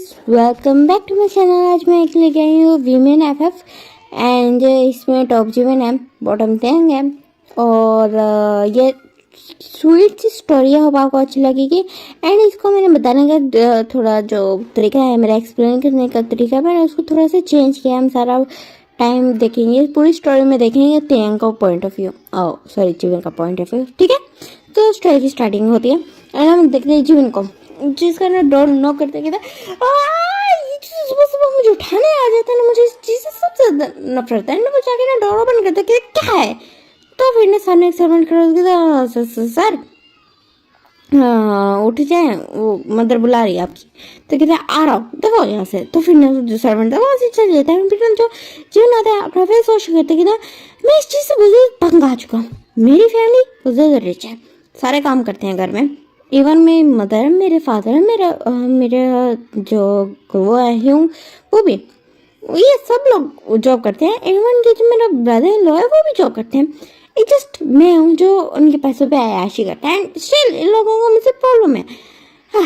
Guys, welcome back to my channel. आज मैं एक लेके आई हूँ वीमेन एफएफ एंड इसमें टॉप जीवन है, बॉटम तेंग है और ये स्वीट सी स्टोरी है। होप आपको अच्छी लगेगी। एंड इसको मैंने बताने का थोड़ा जो तरीका है, मेरा एक्सप्लेन करने का तरीका, मैंने उसको थोड़ा सा चेंज किया। हम सारा टाइम देखेंगे, पूरी स्टोरी में देखेंगे तेंग का पॉइंट ऑफ व्यू, सॉरी जीवन का पॉइंट ऑफ व्यू, ठीक है। तो स्टोरी की स्टार्टिंग होती है एंड हम देखते हैं जीवन को, जिसका ना डोर नॉक करते कहता सुबह सुबह मुझे उठाने आ जाता है ना, मुझे इस चीज़ से सबसे नफरत है ना। वो जाके ना डोर ओपन करता है, क्या है। तो फिर ना सामने एक सर्वेंट खड़ा होकर सर उठ जाए, वो मदर बुला रही है आपकी। तो कहते हैं आ रहा हूँ, देखो यहाँ से। तो फिर ना जो सर्वेंट है वहाँ से चल जाता है। फिर जो जीवन आता है अपना फेस वॉश करते कहता मैं इस चीज़ से बहुत तंग आ चुका हूँ। मेरी फैमिली बहुत रिच है, सारे काम करते हैं घर में, इवन मेरी मदर, मेरे फादर, मेरा जो वो है वो भी, ये सब लोग जॉब करते हैं। इवन जो मेरा ब्रदर इन लॉ है वो भी जॉब करते हैं। ये जस्ट मैं हूँ जो उनके पैसों पे अय्याशी करता है। एंड स्टिल इन लोगों को मुझसे प्रॉब्लम है। हाँ,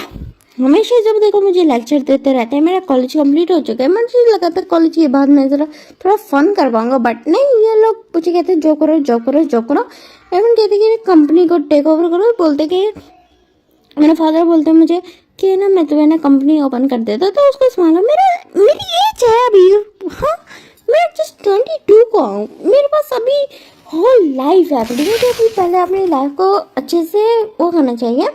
हमेशा जब देखो मुझे लेक्चर देते रहते हैं। मेरा कॉलेज कंप्लीट हो चुका है, मुझे लगा था कॉलेज के बाद मैं ज़रा थोड़ा फन कर पाऊंगा, बट नहीं, ये लोग मुझे कहते हैं जो करो जो करो जो करो। इवन कहते कि कंपनी को टेक ओवर करो। बोलते कि मेरे फादर बोलते हैं मुझे कि ना मैं तुम्हें ना कंपनी ओपन कर देता, तो उसको संभालो। मेरी एज है अभी, हाँ मैं जस्ट 22 को हूँ। मेरे पास अभी होल लाइफ है अपनी। मुझे अभी पहले अपनी लाइफ को अच्छे से वो करना चाहिए,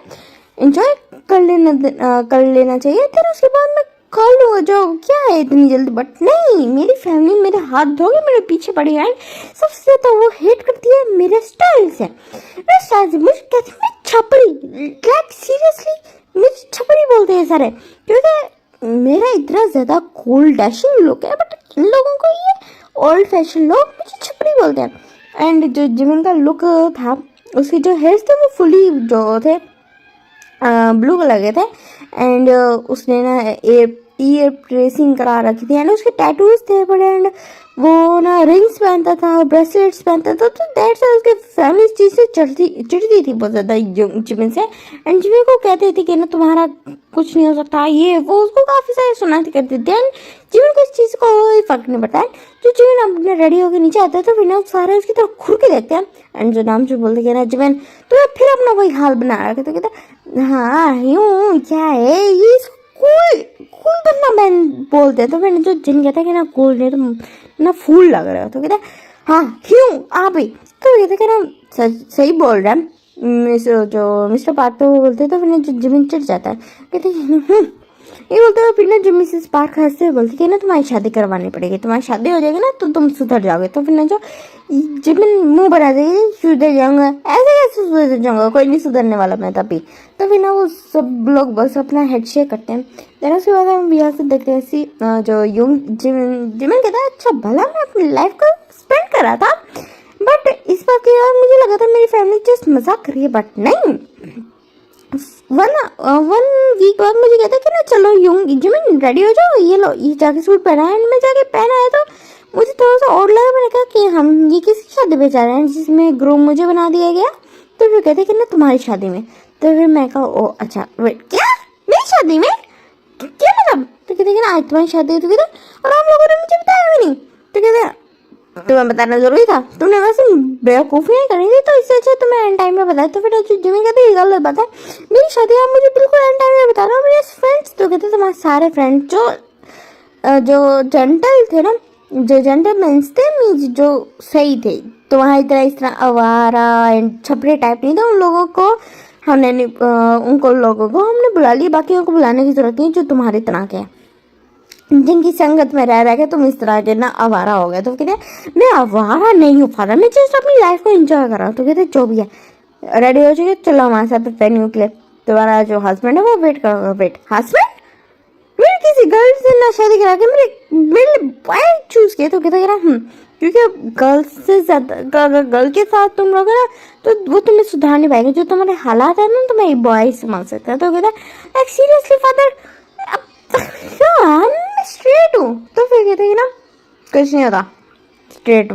एंजॉय कर लेना चाहिए, फिर उसके बाद मैं कर लूँगा जो क्या है इतनी जल्दी। बट नहीं, मेरी फैमिली मेरे हाथ धोके मेरे पीछे पड़ी है। सबसे ज़्यादा वो हेट करती है मेरे स्टाइल से। मुझे कहते हैं मैं छपरी, लाइक सीरियसली मुझे छपरी बोलते हैं सारे, क्योंकि मेरा इतना ज़्यादा कूल डैशिंग लुक है। बट इन लोगों को ये ओल्ड फैशन लोग मुझे छपरी बोलते हैं। एंड जो जिमन का लुक था, उसके जो हेयर्स थे वो फुली जो थे ब्लू कलर के थे। एंड उसने ना ईयर प्रेसिंग करा रखी थी एंड उसके टैटूज थे बड़े। एंड वो ना रिंग्स पहनता था, ब्रेसलेट्स पहनता था। तो दैट्स उसके फैमिली इस चीज़ से चिढ़ती थी बहुत ज़्यादा जिमिन से। एंड जिमिन को कहते थे कि ना तुम्हारा कुछ नहीं हो सकता, ये वो उसको काफ़ी सारे सुनाते करते थे। एंड जिमिन को इस चीज़ को कोई फर्क नहीं पड़ता है। जो जिमिन अपने रेडी होकर नीचे आता है तो फिर ना सारे उसकी तरफ घूर के देखते हैं। एंड जो नाम से बोलते कि ना जिमिन तुम्हें फिर अपना वही हाल बना रखा। तो कहता हाँ यूँ क्या है, ये कूल कूल बनना मैन बोलते हैं। तो मैंने जो जिन कहता है कि ना कूल नहीं तो ना फूल लग रहा है। तो कहता हाँ क्यों आप ही। तो कहते कि ना सही बोल रहा है जो मिस्टर पार्क, तो वो बोलते तो फिर जो जिमिन चिढ़ जाता है। कहते ये बोलते हुए फिर ना जो मिसेस पार्क हंसते हुए बोलती है ना तुम्हारी शादी करवानी पड़ेगी, तुम्हारी शादी हो जाएगी ना तो तुम सुधर जाओगे। तो फिर ना जो जिमिन मुंह बना देगी सुधर जाऊंगा, ऐसे कैसे सुधर जाऊंगा, कोई नहीं सुधरने वाला मैं तभी। तो फिर ना वो सब लोग बस अपना हेड शेक करते हैं। देन उसके बाद हम यहाँ से देखते हैं जो जिमिन कहता है अच्छा भला मैं अपनी लाइफ को स्पेंड करा था, बट इस बात के बाद मुझे लगा था मेरी फैमिली जस्ट मजाक कर रही है। बट नहीं, वन वीक बाद मुझे कहता है कि ना चलो जिमिन रेडी हो जाओ, ये लो ये जाके सूट पहना है। एंड मैं जाके पहना है तो मुझे थोड़ा सा और लगा। मैंने कहा कि हम ये किसकी शादी पे जा रहे हैं जिसमें ग्रूम मुझे बना दिया गया। तो फिर कहते कि ना तुम्हारी शादी में। तो फिर मैं कहा ओ अच्छा वेट, क्या मेरी शादी में, क्या मतलब। तो कहते कि ना आज तुम्हारी शादी है। तो कहते और आप लोगों ने मुझे बताया भी नहीं। तो कहते तुम्हें बताना जरूरी था, तुमने वैसे बेवकूफ़ियाँ करी थी, तो इससे अच्छा तुम्हें एंड टाइम में बताया। तो फिर जिमिन कहते ये गलत बात है, मेरी शादी आप मुझे बिल्कुल एंड टाइम में बता रहे हो। मेरे फ्रेंड्स तो कहते तुम्हारे सारे फ्रेंड जो जेंटल थे ना, जो जेंटलमैन्स थे मीन्स जो सही थे, तुम्हारी तरह इस तरह आवारा एंड छपरे टाइप नहीं थे। उन लोगों को हमने बुला लिया, बाकियों को बुलाने की जरूरत नहीं जो तुम्हारी तरह के, जिनकी संगत में रह के तुम इस तरह के ना आवारा हो गए। तो कहते मैं आवारा नहीं हूँ फादर, मैं जस्ट अपनी लाइफ को एंजॉय कर रहा हूँ। तो कहते जो भी है रेडी हो चुके, चलो हमारे साथ वेन्यू के लिए। तुम्हारा जो हस्बैंड है वो वेट करो। वेट हस्बैंड, मेरे किसी गर्ल से ना शादी करा के मेरे बॉय चूज किया। तो कहता क्योंकि गर्ल्स से ज्यादा गर्ल के साथ तुम रहोगे ना तो वो तुम्हें सुधार नहीं पाएगा। जो तुम्हारे हालात है ना तुम्हें बॉय समझ सकता है। तो कहता लाइक सीरियसली फादर मैं स्ट्रेट हूँ। तो फिर कहते हैं ना कुछ नहीं होता, स्ट्रेट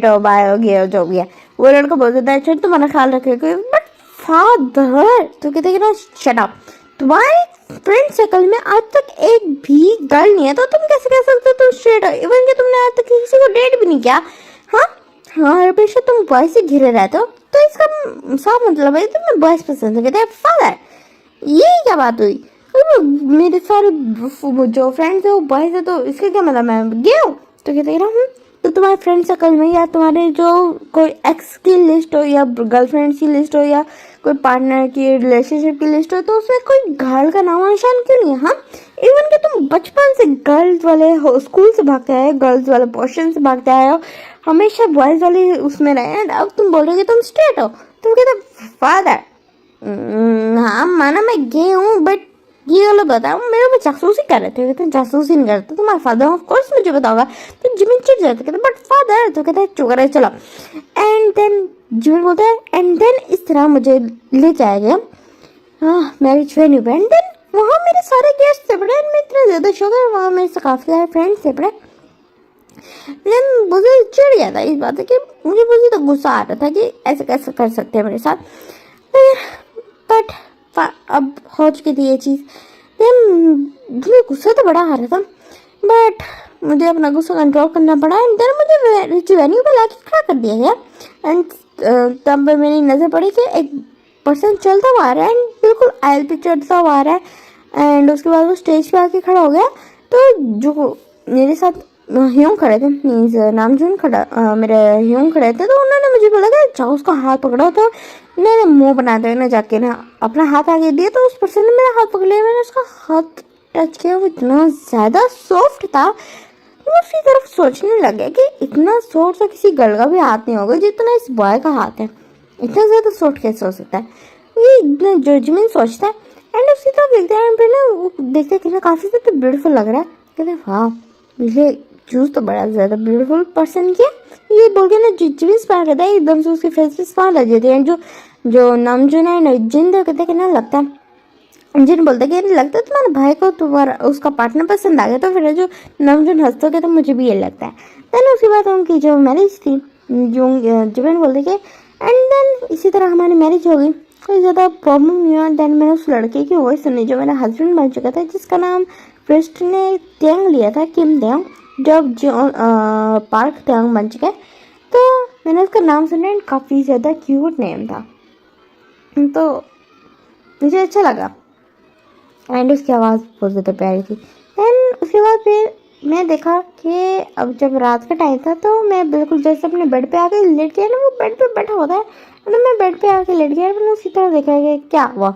हो बायो गे जो भी है। वो लड़का बोल देता है अच्छा तुम्हारा ख्याल रखेगा, बट फादर। तो कहते हैं ना शट अप, तुम्हारी फ्रेंड सर्कल में आज तक एक भी गर्ल नहीं है, तो तुम कैसे कह सकते हो तुम स्ट्रेट हो? इवन कि तुमने आज तक किसी को डेट भी नहीं किया। हाँ हाँ, हमेशा तुम बॉयज से घिरे रहते हो, तो इसका साफ मतलब है तुम्हें बॉयज पसंद है। कहते हैं फादर, ये क्या बात हुई? मेरे सारे जो फ्रेंड्स है वो बॉयज है, तो इसका क्या मतलब? मैं गे हूँ? तो कहते हैं तो तुम्हारे फ्रेंड सर्कल में या तुम्हारे जो कोई एक्स की लिस्ट हो या गर्लफ्रेंड की लिस्ट हो या कोई पार्टनर की रिलेशनशिप की लिस्ट हो, तो उसमें कोई गर्ल का नाम निशान क्यों नहीं है? हाँ, इवन कि तुम बचपन से गर्ल्स वाले स्कूल से भागते आए हो, गर्ल्स वाले पोर्शन से भागते आए हो, हमेशा बॉयज वाले उसमें रहे, अब तुम बोलोगे तुम स्ट्रेट हो। तुम कहते फादर, हाँ माना मैं गे हूँ, बट ये वाला बताओ मेरे को जासूसी कर रहे थे। कहते जासूसी नहीं करते, तुम्हारा फादर ऑफ कोर्स मुझे बताओगा। तो जिमिन चिढ़ जाते, कहते बट फादर, तो कहते हैं चुप रहे चलो। एंड देन जिमिन बोलता है एंड देन इस तरह मुझे ले जाएगा मैरिज वेन्यू पे। एंड देन वहाँ मेरे सारे गेस्ट थे बड़े, मैं इतना ज़्यादा शौक है, वहाँ मेरे से काफ़ी सारे फ्रेंड्स थे बड़े। लेकिन मुझे चिढ़ गया था इस बात है कि मुझे तो गुस्सा आ रहा था कि ऐसे कैसे कर सकते हैं मेरे साथ। बट अब हो चुकी थी ये चीज़, मुझे गुस्सा तो बड़ा आ रहा था, बट मुझे अपना गुस्सा कंट्रोल करना पड़ा। एंड देन मुझे वेन्यू पे लाके खड़ा कर दिया गया। एंड तब मेरी नज़र पड़ी कि एक पर्सन चलता हुआ आ रहा है, एंड बिल्कुल आयल पे चढ़ता हुआ आ रहा है। एंड उसके बाद वो स्टेज पे आके खड़ा हो गया। तो जो मेरे साथ ह्यूम खड़े थे, मीन्स नामजून खड़ा मेरे ह्यूम खड़े थे, तो उन्होंने मुझे बोला कि जाओ उसका हाथ पकड़ो। तो मैंने मुंह बनाते हुए ना जाके ना अपना हाथ आगे दिया, तो उस पर्सन ने मेरा हाथ पकड़ लिया। मैंने उसका हाथ टच किया, वो इतना ज़्यादा सॉफ्ट था। मैं उसकी तरफ सोचने लग गया कि इतना सॉफ्ट तो किसी गर्ल का भी हाथ नहीं होगा जितना इस बॉय का हाथ है। इतना ज़्यादा सॉफ्ट कैसे हो सकता है? ये इतना जजमेंट सोचता है। एंड उसकी तरफ देखते हैं ना, वो देखते कि ना काफ़ी ज़्यादा ब्यूटीफुल लग रहा है। कहते वाह, मुझे चूज तो बड़ा ज़्यादा ब्यूटीफुल पर्सन किया, ये बोल के ना जिस बार कहता है एकदम से उसके फेस पे स्माइल आ जाती है। जो नामजून है ना, जिन कहते कि ना लगता है, जिन बोलते कि लगता है तुम्हारे भाई को तुम्हारा उसका पार्टनर पसंद आ गया। तो फिर जो नामजून हंसते हो, तो मुझे भी ये लगता है। देन उसके बाद उनकी जो मैरिज थी, जो जिन बोलते कि एंड देन इसी तरह हमारी मैरिज हो गई, कोई ज़्यादा प्रॉब्लम नहीं हुआ। देन मैंने उस लड़के की वॉइस सुनी जो मेरा हस्बैंड बन चुका था, जिसका नाम प्रेस्ट ने त्यांग लिया था, किम त्यांग, जब जो पार्क त्यांग बन चुका है। तो मैंने उसका नाम सुना, एंड काफ़ी ज़्यादा क्यूट नेम था, तो मुझे अच्छा लगा। एंड उसकी आवाज़ बहुत ज़्यादा प्यारी थी। एंड उसके बाद फिर मैं देखा कि अब जब रात का टाइम था, तो मैं बिल्कुल जैसे अपने बेड पे आके लेट गया ना, वो बेड पे बैठा होता है, तो मैं बेड पे आके लेट गया। मैंने उसी तरह देखा कि क्या हुआ,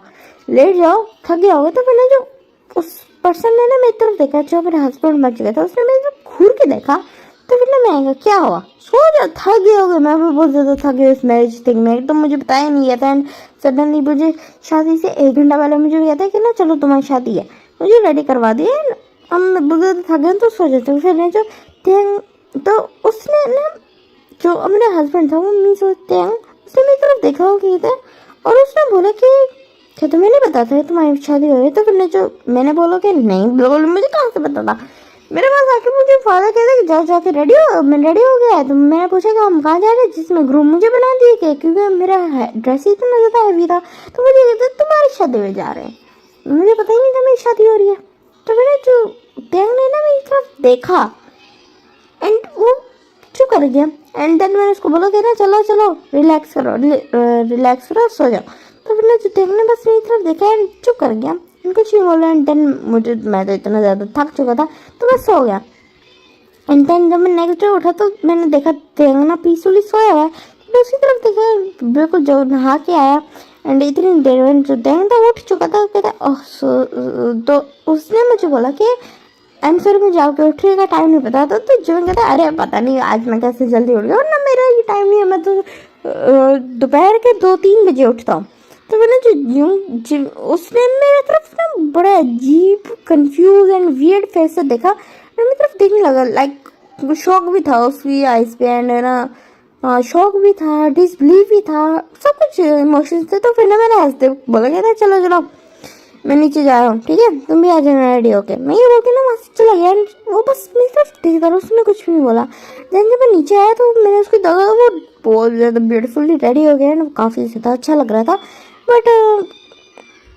लेट जाओ थक गया होगा। तो मैंने जो उस पर्सन ने ना मेरी तरफ देखा, जो मेरा हस्बैंड बच गया था, उसने मेरी तरफ घूर के देखा। तो फिर ना मैं क्या हुआ, सो जा, थक गया होगा। मैं भी बहुत ज़्यादा थक गई इस मैरिज थिंग में, तो मुझे बताया नहीं गया था। एंड सडनली मुझे शादी से 1 घंटा पहले मुझे कहता है कि ना चलो तुम्हारी शादी है, मुझे रेडी करवा दिया। हम बहुत ज़्यादा थक गए, तो सो जाते। फिर जो तो उसने ना, जो मेरा हस्बैंड था, वो मीन्स उसने मेरी तरफ देखा हो कि और उसने बोला कि क्या तुम्हें नहीं पता था तुम्हारी शादी हो रही है? तो फिर जो मैंने बोला कि नहीं, बिल्कुल मुझे कहाँ से पता था। मेरे पास आके मुझे फादर कहते कि जाओ जाके रेडी हो, मैं रेडी हो गया है। तो मैंने पूछा कि हम कहाँ जा रहे हैं, जिसमें ग्रूम मुझे बना दिए कि क्योंकि मेरा ड्रेस ही इतना ज़्यादा हैवी था। तो मुझे कहते तुम्हारी शादी में जा रहे हैं, मुझे पता ही नहीं था मेरी शादी हो रही है। तो मैंने जो त्यांग ने ना मेरी तरफ देखा, एंड वो चुप कर गया। एंड देन मैंने उसको बोला कि ना चलो चलो रिलैक्स करो सो जाओ। तो फिर जो त्यांग ने बस मेरी तरफ देखा एंड चुप कर गया, कुछ नहीं बोला। एंड देन मैं तो इतना ज़्यादा थक चुका था, तो मैं सो गया। एंड देन जब मैं नेक्स्ट डे उठा, तो मैंने देखा त्यांग ना पीसफुली सोया हुआ है। तो उसी तरफ देखा, बिल्कुल जो नहा के आया। एंड इतनी देर में जो त्यांग था उठ चुका था, कहता तो उसने मुझे बोला कि आई एम सॉरी, मुझे आपके उठने का टाइम नहीं पता था। तो जो कहता अरे पता नहीं आज मैं कैसे जल्दी उठ गया, वरना मेरा ये टाइम नहीं है, मैं तो दोपहर के 2-3 बजे उठता हूँ। तो मैंने जो उसने मेरी तरफ ना बड़ा अजीब कंफ्यूज एंड वियर्ड फेस से देखा, मेरी तरफ देखने लगा। लाइक शॉक भी था उसकी आइज पे, एंड ना शॉक भी था, डिसबिलीव भी था, सब कुछ इमोशंस थे। तो फिर ना मैंने हंसते बोला कहता चलो चलो मैं नीचे जा रहा हूँ, ठीक है तुम भी आ जाना रेडी होके। मैं ये बोल के ना वहाँ से चला गया, एंड वो बस मेरी तरफ देखता रहा, उसने कुछ भी नहीं बोला। देन जब मैं नीचे आया, तो मैंने उसको देखा, वो बहुत ज़्यादा ब्यूटीफुली रेडी हो गया, एंड काफ़ी ज़्यादा अच्छा लग रहा था। बट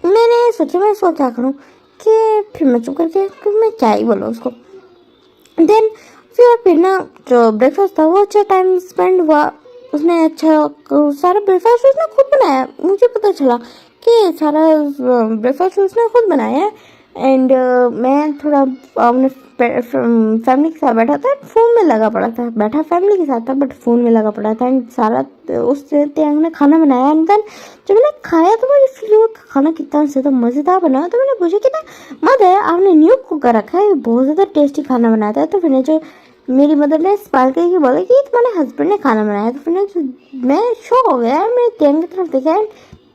मैंने सोचा मैं इसको क्या करूँ, कि फिर मैं चुप करके मैं क्या ही बोलूँ उसको। देन फिर ना जो ब्रेकफास्ट था वो अच्छा टाइम स्पेंड हुआ। उसने अच्छा सारा ब्रेकफास्ट उसने खुद बनाया। मुझे पता चला कि सारा ब्रेकफास्ट उसने खुद बनाया है। एंड मैं थोड़ा अपने फैमिली के साथ बैठा था, फ़ोन में लगा पड़ा था। बैठा फैमिली के साथ था बट फ़ोन में लगा पड़ा था। एंड सारा उस त्यांग ने खाना बनाया। एंड देन जब मैंने खाया तो मुझे फील हुआ खाना कितना ज़्यादा मज़ेदार बना। तो मैंने पूछा कि ना मदर आपने न्यू कुकर रखा है, बहुत ज़्यादा टेस्टी खाना बनाता है। तो फिर जो मेरी मदर ने स्माइल करके बोला कि तुम्हारे हस्बैंड ने खाना बनाया। तो फिर मैं शॉक हो गया। मैंने त्यांग की तरफ देखा।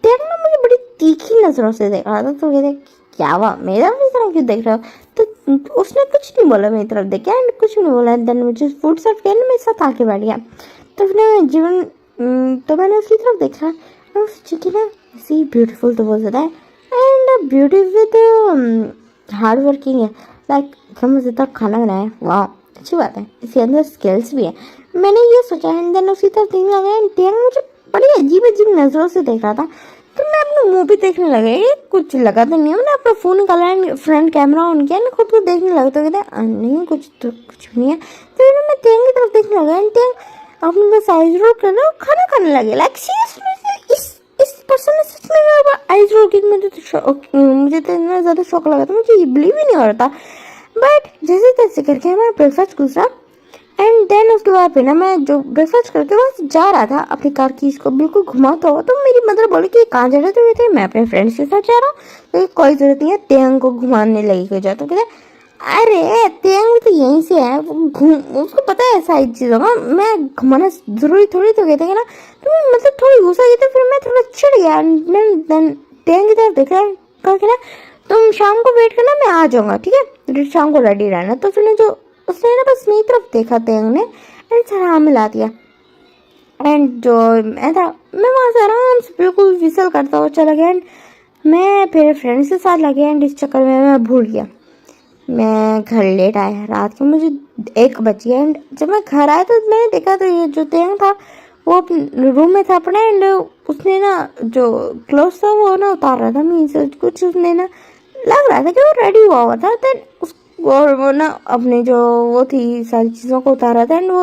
त्यांग ने मुझे बड़ी तीखी नज़रों से देख रहा था। तो कहते क्या हुआ मेरा भी तरफ क्यों देख रहा हो। तो उसने कुछ नहीं बोला मेरी तरफ देखे एंड कुछ नहीं बोला। देन मुझे फूड सर्व किया, मेरे साथ आके बैठ गया। तो फिर जीवन तो मैंने उसकी तरफ देखा और सोचा कि ना सी ब्यूटीफुल तो बहुत ज़्यादा है and beauty with hard working है। लाइक क्या मज़ेदार खाना बनाया, वाह अच्छी बात है, इसके अंदर स्किल्स भी है। मैंने ये सोचा एंड देन उसकी तरफ देखने लगा एंड देन मुझे बड़ी अजीब अजीब नज़रों से देख रहा था। तो मैं अपना मुंह भी देखने लगा, ये कुछ लगा तो नहीं है। मैंने अपना फ़ोन निकाला एंड फ्रंट कैमरा ऑन किया, खुद को देखने लगा। तो कहते नहीं कुछ तो कुछ भी नहीं है। तो मैं तेंग की तरफ देखने लगा एंड तेंग अपने बस आइज रोल कर रहा खाना खाने लगे। लाइक सीरियसली इस पर्सन ने सच में आइज रोल की। मुझे तो इतना ज़्यादा शौक लगा था, मुझे ये बिलीव ही नहीं हो रहा था। बट जैसे तैसे करके हमारा ब्रेकफास्ट गुजरा एंड देन उसके बाद फिर ना मैं जो ब्रेकफास्ट करके बस जा रहा था अपनी कार की इसको बिल्कुल घुमाता हुआ। तो मेरी मदर बोली कि कहाँ जा रहे थे? मैं अपने फ्रेंड्स के साथ जा रहा हूँ। तो कोई ज़रूरत नहीं है, तेंग को घुमाने लगी कोई जा। तो कहते अरे तेंग तो यहीं से है, घूम उसको पता है सारी चीज़ों का, मैं घुमाना ज़रूरी थोड़ी। तो कहते ना तो मतलब थोड़ी गुस्सा की। तो फिर मैं थोड़ा चिढ़ गया। देन तेंग की तरफ देख रहा है, कहा ना तुम शाम को वेट करना, मैं आ जाऊँगा, ठीक है शाम को रेडी रहना। तो फिर जो उसने ना बस मेरी तरफ देखा तेंग ने एंड सलाम मिला दिया। एंड जो मैं था मैं वहाँ से आराम से बिल्कुल विसल करता हुआ चला गया। एंड मैं फिर फ्रेंड्स के साथ लगे एंड इस चक्कर में मैं भूल गया। मैं घर लेट आया, रात को मुझे 1 बज गया। एंड जब मैं घर आया तो मैंने देखा तो ये जो तेंग था वो अपने रूम में था अपने। एंड उसने ना जो क्लोथ था वो ना उतार रहा था, मीन्स कुछ उसने ना लग रहा था कि वो रेडी हुआ था। देन और वो ना अपने जो वो थी सारी चीज़ों को उतारा था एंड वो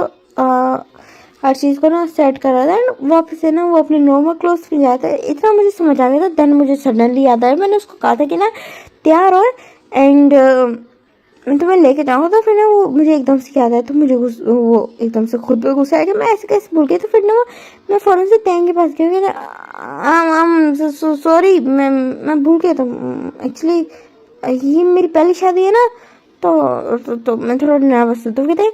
हर चीज़ को ना सेट कर रहा था एंड वापस से ना वो अपने नॉर्मल क्लोथ्स में जाता है। इतना मुझे समझ आ गया था। देन मुझे सडनली याद आया, मैंने उसको कहा था कि ना तैयार हो एंड तो मैं लेके जाऊँगा। तो फिर ना वो मुझे एकदम से याद आया। तो मुझे वो एकदम से खुद पे गुस्सा आया कि मैं ऐसे कैसे भूल गई। तो फिर ना वो मैं फ़ौरन से तेंग के पास गई कि सॉरी मैं भूल गया था एक्चुअली, ये मेरी पहली शादी है ना। तो मैं थोड़ा नर्वस हूँ। तो कहते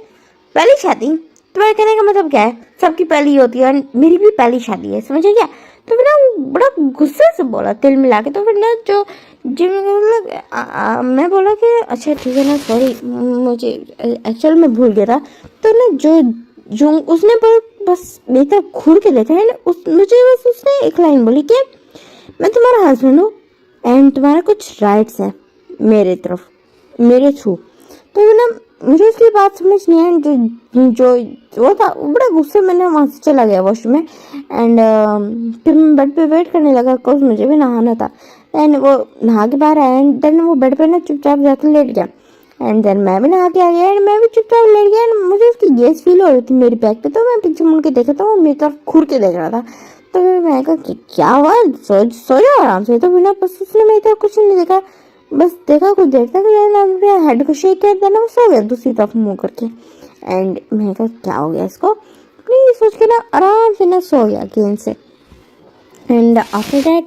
पहली शादी, तुम्हारे कहने का मतलब क्या है? सबकी पहली होती है, मेरी भी पहली शादी है, समझे क्या? तो फिर ना बड़ा गुस्से से बोला तिल मिला के। तो फिर ना जो जिम मैं बोला कि अच्छा ठीक है ना सॉरी, मुझे एक्चुअल में भूल गया था। तो ना जो उसने बस मेरी तरफ घूर के देखा है ना, मुझे बस उसने एक लाइन बोली कि मैं तुम्हारा हस्बैंड हूँ एंड तुम्हारा कुछ राइट्स हैं मेरे तरफ, मेरे थ्रू। तो ना मुझे इसलिए बात समझ नहीं आई। जो वो था वो बड़ा गुस्से, मैंने वहाँ से चला गया वॉशरूम में एंड फिर मैं बेड पे वेट करने लगा बिकॉज मुझे भी नहाना था। एंड वो नहा के बाहर आया एंड देन वो बेड पे ना चुपचाप जाकर लेट गया। एंड देन मैं भी नहा के आ गया एंड मैं भी चुपचाप लेट गया एंड मुझे उसकी गैस फील हो रही थी मेरी बैक पे। तो मैं पीछे मुड़ के देखा तो वो मेरी तरफ घूर के देख रहा था। तो मैं कहा क्या हुआ, सो जाओ आराम से। तो बिना बस उसने मेरी तरफ कुछ नहीं देखा, बस देखा कुछ देर तक, हेड को शेक कर देना, वो सो गया दूसरी तरफ मुंह करके। एंड मैंने कहा क्या हो गया इसको, ये सोच के ना आराम से ना सो गया गेंद से। And after that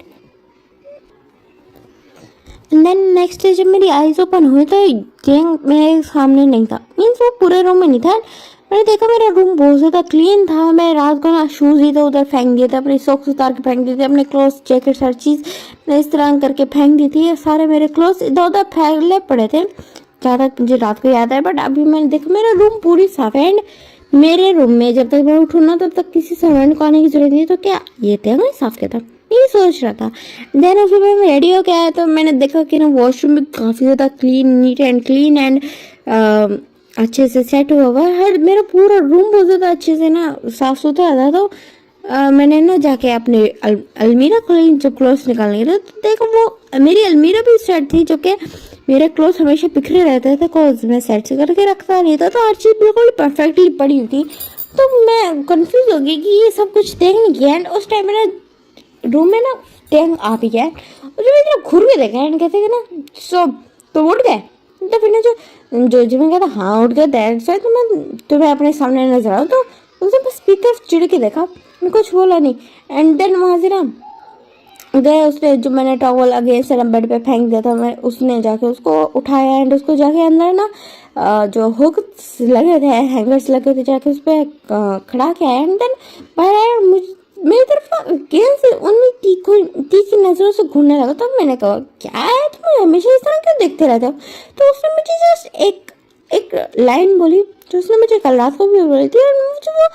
then next day जब मेरी आईज ओपन हुई तो गैंग मेरे सामने नहीं था, मीन्स वो पूरे रूम में नहीं था। मैंने देखा मेरा रूम बहुत ज़्यादा क्लीन था। मैं रात को ना शूज़ इधर उधर फेंक दिए थे, अपने सॉक्स उतार के फेंक दिए थे, अपने क्लोथ्स जैकेट हर चीज़ मैं इस तरह करके फेंक दी थी। सारे मेरे क्लोथ्स इधर उधर फैले पड़े थे, ज़्यादा मुझे रात को याद है। बट अभी मैंने देखा मेरा रूम पूरी साफ है एंड मेरे रूम में जब तक मैं उठूँ ना तब तक किसी सर्वेंट को आने की जरूरत नहीं। तो क्या ये थे मैं साफ किया था, ये सोच रहा था। देन सुबह मैं रेडी होके आया तो मैंने देखा कि ना वॉशरूम भी काफ़ी ज़्यादा clean, neat and clean and अच्छे से सेट हुआ हुआ है। हर मेरा पूरा रूम बहुत ज़्यादा अच्छे से ना साफ सुथरा था। तो मैंने ना जाके अपने अलमीरा खोली, जब क्लोथ्स निकालने गए तो देखो वो मेरी अलमीरा भी सेट थी, जो कि मेरे क्लोथ हमेशा बिखरे रहते थे, कोज मैं सेट से करके रखता नहीं था, तो हर चीज़ बिल्कुल परफेक्टली पड़ी हुई थी। तो मैं कंफ्यूज हो गई कि ये सब कुछ देखने की, एंड उस टाइम मेरा रूम में ना टैंक आ भी गया, और जब मैं घूर के देखा एंड कहते कि ना सब तो उठ गए। तो फिर ना जो मैं कहता हाँ उठ गए दैट्स व्हाई तुम्हें अपने सामने नजर आओ, तो उसने बस स्पीकर चिड़ के देखा, मैं कुछ बोला नहीं। एंड देन वहाँ से ना गए, उसने जो मैंने टॉवल अगेंस्ट बेड पे फेंक दिया था, मैं उसने जाके उसको उठाया एंड उसको जाके अंदर ना जो हुक लगे थे, हैंगर्स लगे थे, जाके उस पर खड़ा किया। एंड देन बाहर आया, मेरी तरफ ना गेंद से उन्हीं तीखी नजरों से घूरने लगा। तो मैंने कहा क्या है, तुम हमेशा इस तरह क्यों देखते रहते हो? तो उसने मुझे जस्ट एक लाइन बोली, जो उसने मुझे कल रात को भी बोली थी, और मुझे वो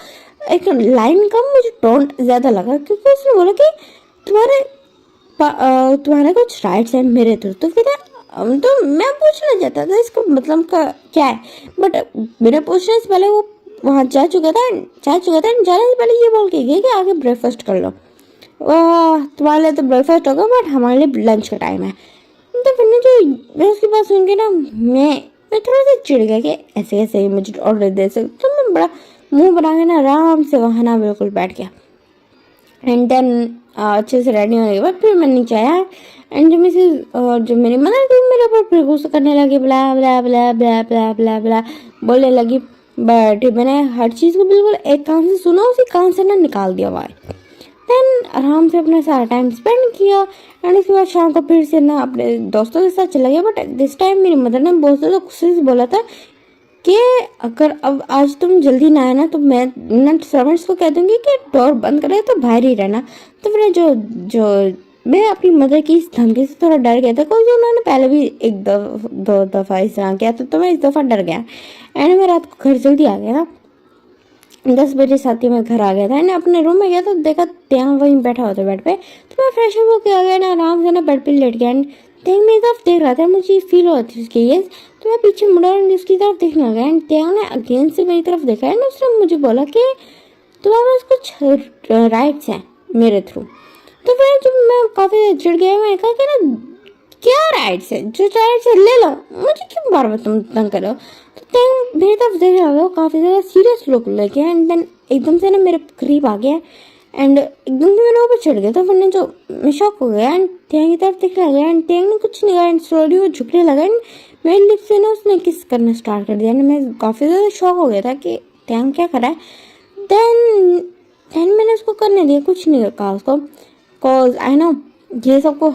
एक लाइन का मुझे टोन ज्यादा लगा, क्योंकि उसने बोला कि तुम्हारे कुछ राइट्स हैं मेरे थ्रू। तो फिर तो मैं पूछना चाहता था इसका मतलब का क्या है, बट मेरे पूछने से पहले वो वहाँ जा चुका था, जाने से पहले ये बोल के गया कि आगे ब्रेकफास्ट कर लो। तुम्हारे लिए तो ब्रेकफास्ट होगा, बट हमारे लिए लंच का टाइम है। तो फिर मैं उसकी बात सुन के ना मैं थोड़ा सा चिढ़ गया कि ऐसे ऐसे मुझे ऑर्डर दे सकते। तो मैं बड़ा मुंह बना के ना आराम से वहाँ ना बिल्कुल बैठ गया। एंड देन अच्छे से रेडी होने के बाद फिर मैं नीचे आया, एंड जो मेरी मदर थी मेरे ऊपर फिर गुस्सा करने लगी, ब्ला ब्ला ब्ला ब्ला ब्ला ब्ला ब्ला बोलने लगी। बट मैंने हर चीज़ को बिल्कुल एक कान से सुना, उसी कान से ना निकाल दिया आवाज़। देन आराम से अपना सारा टाइम स्पेंड किया, एंड उसके बाद शाम को फिर से ना अपने दोस्तों के साथ चला गया। बट दिस टाइम मेरी मदर ने बहुत ज़्यादा गुस्से से बोला था कि अगर अब आज तुम जल्दी ना आए ना, तो मैं ना सर्वेंट्स को कह दूंगी कि डोर बंद करे, तो बाहर ही रहना। तो फिर जो मैं अपनी मदर की इस धमकी से थोड़ा डर गया था, क्योंकि उन्होंने पहले भी दो दफ़ा इस तरह किया, तो मैं इस दफ़ा डर गया। एंड मैं रात को घर जल्दी आ गया था, 10 बजे साथ ही मैं घर आ गया था, एंड अपने रूम में गया तो देखा त्याग वहीं बैठा होता बेड पे। तो मैं फ्रेश अप होकर आ गया ना, आराम से ना बेड पे लेट गया, एंड त्याग मेरी तरफ देख रहा था, मुझे फील हो रही थी उसकी ये। तो मैं पीछे मुड़ा एंड उसकी तरफ देखने लगा, एंड त्याग ने अगेन से मेरी तरफ देखा, एंड उसने मुझे बोला कि तुम्हारे पास कुछ राइट्स हैं मेरे थ्रू। तो फिर जब मैं काफ़ी चिढ़ गया, मैंने कहा कि ना क्या राइट्स है, जो राइट्स है ले लो, मुझे क्यों बार बार तुम तंग करो। तो तंग मेरी तरफ देख रहा था, काफ़ी ज़्यादा सीरियस लुक लेके, एंड देन एकदम से ना मेरे करीब आ गया, एंड एकदम से मेरे ऊपर चढ़ गया। तो फिर मैं शॉक हो गया, एंड त्यांग की तरफ देखने लगा, एंड त्यांग ने कुछ नहीं कहा, एंड स्लोली वो झुकने लगा, एंड मेरे लिप्स से ना उसने किस करना स्टार्ट कर दिया, एंड मैं काफ़ी ज़्यादा शॉक हो गया था कि त्यांग क्या कर रहा है। देन मैंने उसको करने दिया, कुछ नहीं कहा उसको, कॉज आई नो ये सबको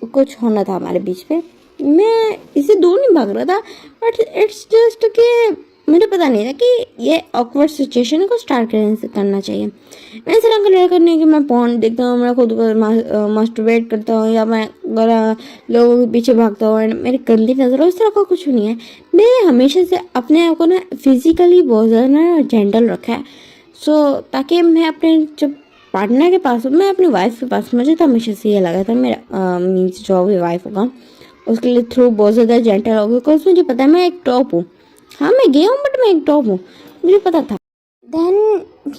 कुछ होना था हमारे बीच में। मैं इसे दूर नहीं भाग रहा था, बट इट्स जस्ट कि मुझे पता नहीं था कि ये ऑकवर्ड सिचुएशन को स्टार्ट करना चाहिए। मैं इस तरह का लड़का नहीं कि मैं पॉर्न देखता हूँ, मैं खुद को मास्टरबेट करता हूँ, या मैं लोगों के पीछे भागता हूँ, मेरी गंदी नज़र हो, इस तरह का कुछ नहीं है। मैं हमेशा से अपने आप को ना फिजिकली बहुत ज़्यादा ना जेंटल रखा है, सो ताकि मैं अपने जब पार्टनर के पास, मैं अपनी वाइफ के पास, मुझे तो हमेशा से ये लगा था मेरा मीन्स जो भी वाइफ होगा उसके लिए थ्रू बहुत ज़्यादा जेंटल होगा, बिकॉज मुझे पता है मैं एक टॉप हूँ। हाँ मैं गया हूँ, बट मैं एक टॉप हूँ, मुझे पता था। देन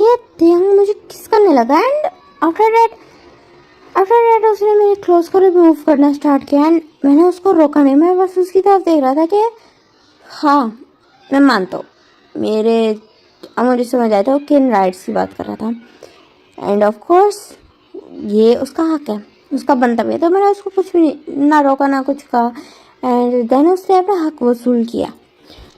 ये थिंग मुझे किस करने लगा, एंड आफ्टर दैट उसने मेरे क्लोज को रिमूव करना स्टार्ट किया, एंड मैंने उसको रोका नहीं, मैं बस उसकी तरफ देख रहा था कि हाँ मैं मानता हूँ मुझे समझ आया था वो किन राइट्स की बात कर रहा था, एंड ऑफ कोर्स ये उसका हक है, उसका बनता भी है। तो मैंने उसको कुछ भी ना रोका ना कुछ कहा, एंड देन उसने अपना हक वसूल किया,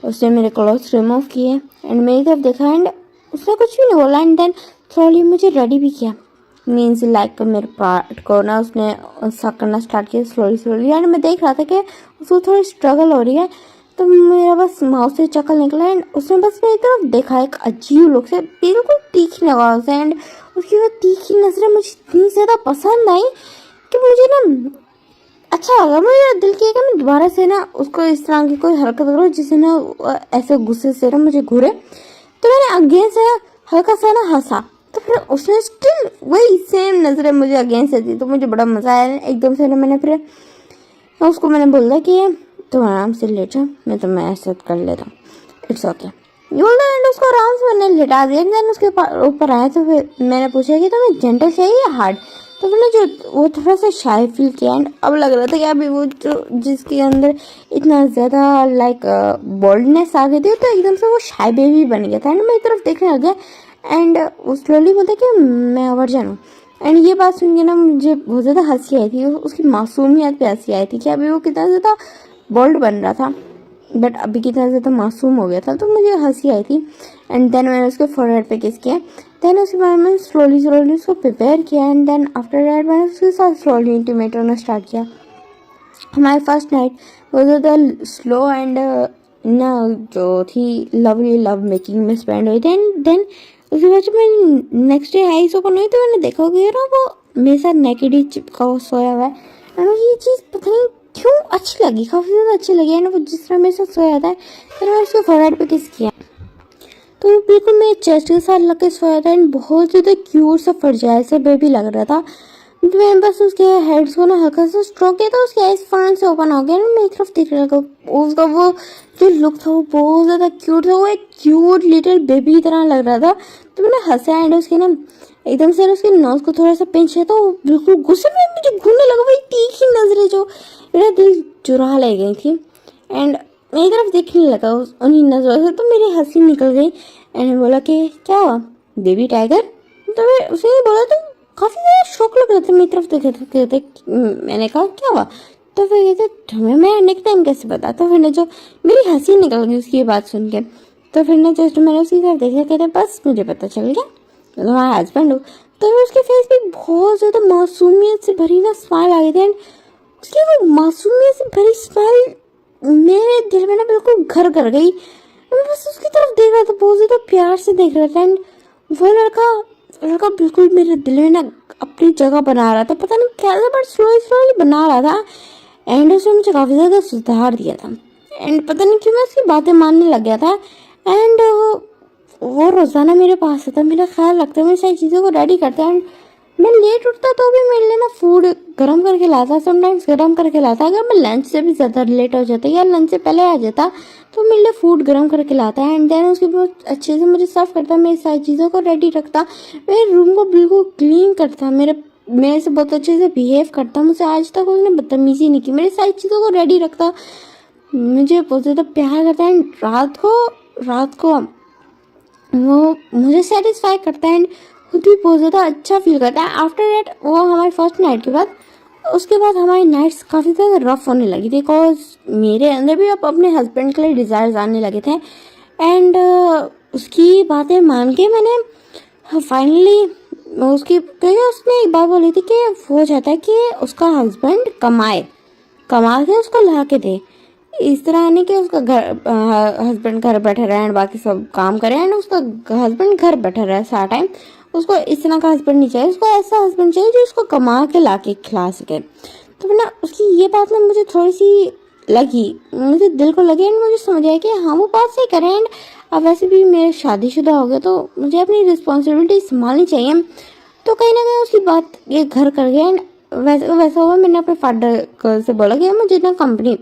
उसने मेरे क्लोथ्स रिमूव किए, एंड मेरी तरफ देखा, एंड उसने कुछ भी नहीं बोला, एंड देन थोड़ी मुझे रेडी भी किया, मीन्स लाइक मेरे पार्ट को ना उसने सक करना स्टार्ट किया स्लोली, एंड मैं देख रहा था कि उसको थोड़ी स्ट्रगल हो रही है। तो मेरा बस माउथ से चक्कर निकला, एंड उसने बस मेरी तरफ देखा एक अजीब लुक से, बिल्कुल तीखी लगा उसे, एंड उसकी वो तीखी नजरें मुझे इतनी ज़्यादा पसंद आई कि मुझे ना अच्छा लगा। मेरा दिल किया कि मैं दोबारा से ना उसको इस तरह की कोई हरकत करूँ जिससे ना ऐसे गुस्से से ना मुझे घूरे। तो मैंने अगेन से हल्का सा ना हंसा, तो फिर उसने स्टिल वही सेम नज़रें मुझे अगेन से दी, तो मुझे बड़ा मज़ा आया। एकदम से ना मैंने बोला कि तुम आराम से लेट जाओ, मैं तुम्हें एक्सेप्ट कर लेता हूँ, इट्स ओके। ये बोलता है, उसको आराम से मैंने लिटा दिया। देन उसके ऊपर आया तो फिर मैंने पूछा कि तुम्हें जेंटल चाहिए या हार्ड। तो मैंने जो वो थोड़ा सा शाय फील किया एंड अब लग रहा था कि अभी वो जो जिसके अंदर इतना ज़्यादा लाइक बोल्डनेस आ गई थी तो एकदम से वो शाय बेबी बन गया था एंड मेरी तरफ देखने लग गया एंड वो स्लोली बोलता कि मैं वर्जन हूँ। एंड ये बात सुन के ना मुझे बहुत ज़्यादा हंसी आई थी, उसकी मासूमियत पे हंसी आई थी कि अभी वो कितना ज़्यादा बोल्ड बन रहा था बट अभी कितना ज़्यादा मासूम हो गया था, तो मुझे हंसी आई थी। एंड देन मैंने उसके फोरहेड पे किस किया। देन उसके बाद मैंने स्लोली उसको प्रिपेयर किया एंड देन आफ्टर दैट मैंने उसके साथ स्लोली इंटीमेट होना स्टार्ट किया। हमारी फर्स्ट नाइट वो ज़्यादा स्लो एंड ना जो थी लवली लव मेकिंग में स्पेंड हुई थी। एंड देन उसके बाद जब मैं नेक्स्ट डे आईज ओपन हुई तो मैंने देखा कि ना वो मेरे साथ नेकेड ही चिपका हुआ सोया हुआ है एंड ये चीज़ पता नहीं क्यों अच्छी लगी, काफ़ी ज़्यादा अच्छी लगी एंड वो जिस तरह मेरे साथ सोया था फिर मैंने उसके फोरहेड पे किस किया तो वो बिल्कुल मेरे चेस्ट के साथ लग के सोया था एंड बहुत ज़्यादा क्यूट सा फरजाई सा बेबी लग रहा था। मैंने बस उसके हेड्स को ना हल्का सा स्ट्रोक किया तो उसके आइज फौरन से ओपन हो गया ना मेरी तरफ देख रहा था। उसका वो जो लुक था वो बहुत ज़्यादा क्यूट था, वो एक क्यूट लिटिल बेबी की तरह लग रहा था। तो मैंने हंसा एंड उसके ना एकदम से उसके नोज को थोड़ा सा पिंच किया तो वो बिल्कुल गुस्से में मुझे घूरने लगा, वही तीखी नजरें जो मेरा दिल चुरा ले गई थी एंड मेरी तरफ देखने लगा उन्हीं नजरों से। तो मेरी हंसी निकल गई एंड बोला कि क्या हुआ बेबी टाइगर। तो मैं उसने बोला तो काफ़ी ज़्यादा शौक लग रहा था मेरी तरफ देखते। मैंने कहा क्या हुआ तो फिर कहते तुम्हें मैं नेक्स्ट टाइम कैसे बता। तो फिर ने जो मेरी हंसी निकल गई उसकी बात सुन के। तो फिर ना जस्ट मैंने उसकी तरफ देखा, कहते बस मुझे पता चल गया मैं तुम्हारा हस्बैंड हूँ। तो फिर उसके फेस पे बहुत ज़्यादा मासूमियत से भरी ना स्माइल आ गई थी एंड उसकी वो मासूमियत से भरी स्माइल मेरे दिल में ना बिल्कुल घर कर गई। मैं बस उसकी तरफ देख रहा था, बहुत ज़्यादा प्यार से देख रहा था एंड वो लड़का बिल्कुल मेरे दिल में ना अपनी जगह बना रहा था, पता नहीं कैसे बट स्लोली बना रहा था एंड उसने मुझे काफ़ी ज़्यादा सुधार दिया था एंड पता नहीं क्यों मैं उसकी बातें मानने लग गया था। एंड वो रोज़ाना मेरे पास आता, मेरा ख्याल रखता है, मेरी सारी चीज़ों को रेडी करता है एंड मैं लेट उठता तो भी मेरे लिए ना फूड गर्म करके लाता, समटाइम्स गर्म करके लाता। अगर मैं लंच से भी ज़्यादा लेट हो जाता या लंच से पहले आ जाता तो मेरे लिए फूड गर्म करके लाता है एंड देन उसके बहुत अच्छे से मुझे सर्व करता, मेरी सारी चीज़ों को रेडी रखता, मेरे रूम को बिल्कुल क्लीन करता, मेरे से बहुत अच्छे से बिहेव करता। मुझे आज तक उसने बदतमीजी नहीं की, मेरी सारी चीज़ों को रेडी रखता, मुझे बहुत ज़्यादा प्यार करता है एंड रात को वो मुझे सेटिस्फाई करता है एंड खुद भी बहुत ज़्यादा अच्छा फील करता है। आफ्टर दैट वो हमारी फर्स्ट नाइट के बाद उसके बाद हमारी नाइट्स काफ़ी ज़्यादा रफ होने लगी थी बिकॉज मेरे अंदर भी अब अपने हस्बैंड के लिए डिज़ायर्स आने लगे थे एंड उसकी बातें मान के मैंने फाइनली उसकी क्योंकि उसने एक बात बोली थी कि वो चाहता है कि उसका हस्बैंड कमा के उसको ला के दे, इस तरह नहीं कि उसका हस्बैंड घर बैठे रहे एंड बाकी सब काम करे एंड उसका हस्बैंड घर बैठा रहे सारा टाइम। उसको इस तरह का हस्बैंड नहीं चाहिए, उसको ऐसा हस्बैंड चाहिए जो उसको कमा के ला के खिला सके। तो ना उसकी ये बात ना मुझे थोड़ी सी लगी, मुझे दिल को लगी एंड मुझे समझ आया कि हाँ वो बात सही करें एंड अब वैसे भी मेरे शादीशुदा हो गए तो मुझे अपनी रिस्पॉन्सिबिलिटी संभालनी चाहिए। तो कहीं ना कहीं उसकी बात ये घर कर गया एंड वैसा हुआ मैंने अपने फादर से बोला कि मुझे ना कंपनी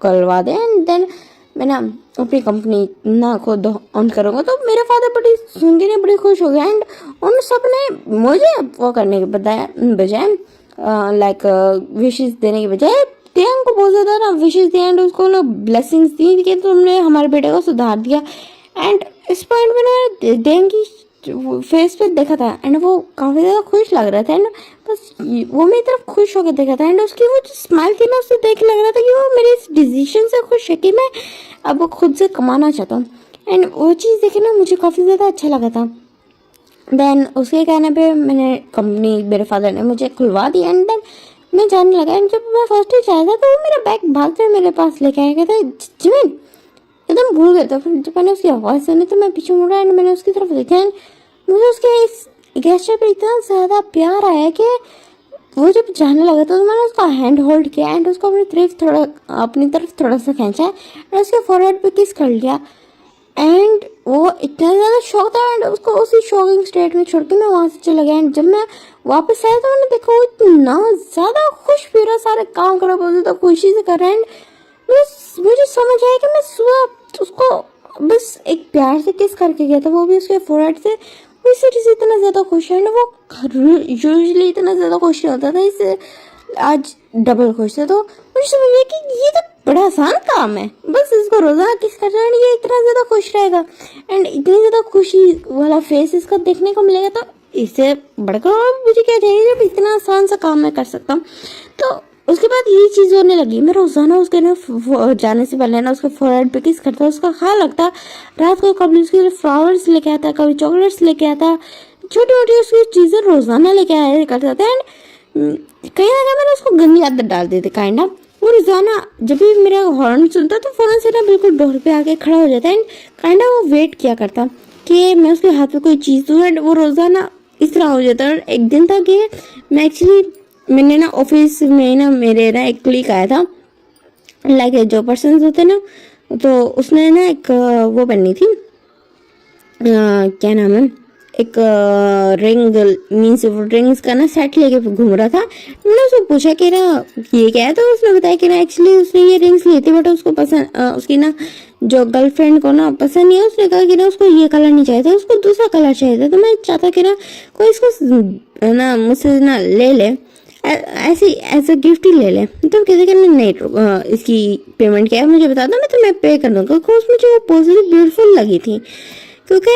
करवा दें एंड देन मैं ना अपनी कंपनी ना खुद ऑन करूँगा। तो मेरे फादर बड़ी सुन के बड़े खुश हो गए एंड उन सब ने मुझे वो करने के बजाय लाइक विशेस देने के बजाय दे हमको बहुत ज़्यादा ना विशेस दिए एंड उसको ना ब्लेसिंग्स दी कि तुमने हमारे बेटे को सुधार दिया। एंड इस पॉइंट में ना डैन की फेस पे देखा था एंड वो काफ़ी ज़्यादा खुश लग रहा था एंड बस वो मेरी तरफ खुश होकर देखा था एंड उसकी वो जो स्माइल थी ना उससे देख लग रहा था कि वो मेरे इस डिसीजन से खुश है कि मैं अब खुद से कमाना चाहता हूँ एंड वो चीज़ देखे ना मुझे काफ़ी ज़्यादा अच्छा लगा था। देन उसके कहने पे मैंने कंपनी मेरे फादर ने मुझे खुलवा दी एंड देन मैं जाने लगा एंड जब मैं फर्स्ट डे आया था तो वो मेरा बैग भागते मेरे पास लेके आया, कहते जिमिन एकदम भूल गए। तो फिर जब मैंने उसकी आवाज़ सुनी तो मैं पीछे मुड़ा एंड मैंने उसकी तरफ देखा एंड मुझे उसके इस गेस्चर पे इतना ज़्यादा प्यार आया कि वो जब जाने लगा तो मैंने उसका हैंड होल्ड किया एंड उसको अपनी तरफ थोड़ा सा खींचा एंड उसके फोरहेड पे किस कर लिया एंड वो इतना ज़्यादा शौक था एंड उसको उसी शॉकिंग स्टेट में छोड़ के मैं वहाँ से चला गया एंड जब मैं वापस आया तो मैंने देखा वो इतना ज़्यादा खुश फिर सारे काम कर रहा बहुत ज़्यादा खुशी से कर रहा है एंड मुझे समझ आया कि मैं सुबह उसको बस एक प्यार से किस करके गया था, वो भी उसके फोरहेड से। वो इस वजह से इतना ज़्यादा खुश है, वो यूजली इतना ज़्यादा खुश नहीं होता था, इससे आज डबल खुश थे। तो मुझे समझ आया कि ये तो बड़ा आसान काम है, बस इसको रोज़ाना किस करना है, ये इतना ज़्यादा खुश रहेगा एंड इतनी ज़्यादा खुशी वाला फेस इसका देखने को मिलेगा। तो इससे बढ़कर और मुझे क्या चाहिए जब इतना आसान सा काम मैं कर सकता हूँ। तो उसके बाद ये चीज़ होने लगी, मैं रोज़ाना उसके ना जाने से पहले ना उसके फोरहेड पे किस करता, उसका ख्याल रखता। रात को कभी उसके लिए फ्लावर्स लेके आता, कभी चॉकलेट्स लेके आता, छोटी मोटी उसकी चीज़ें रोज़ाना लेके आया करता था। एंड कहीं ना कहीं मैंने उसको गंदी आदत डाल दी थी काइंड ऑफ। वो रोज़ाना जब भी मेरा हॉर्न सुनता तो फ़ौरन से ना बिल्कुल डोर पे आके खड़ा हो जाता एंड काइंड ऑफ वो वेट किया करता कि मैं उसके हाथ में कोई चीज़ दूँ। एंड वो रोज़ाना इस तरह हो जाता। और एक दिन था कि मैंने ना ऑफिस में ना मेरे ना एक क्लिक आया था, लाइक जो पर्सन होते ना, तो उसने ना एक वो पहनी थी, क्या नाम है, एक रिंग मीन्स रिंग्स का ना सेट लेके घूम रहा था। मैंने उसको पूछा कि ना ये क्या है, तो उसने बताया कि ना एक्चुअली उसने ये रिंग्स ली थी बट उसको पसंद उसकी ना जो गर्लफ्रेंड को ना पसंद नहीं है। उसने कहा कि ना उसको ये कलर नहीं चाहिए था, उसको दूसरा कलर चाहिए था। तो मैं चाहता कि ना कोई इसको ना मुझसे ना ले ले, ऐसे एज अ गिफ्ट ही ले ले। तो कहते कि नहीं इसकी पेमेंट क्या है मुझे बता दो, मैं तुम्हें पे कर दूँगा। बिकॉज मुझे वो पॉजिटिव ब्यूटीफुल लगी थी, क्योंकि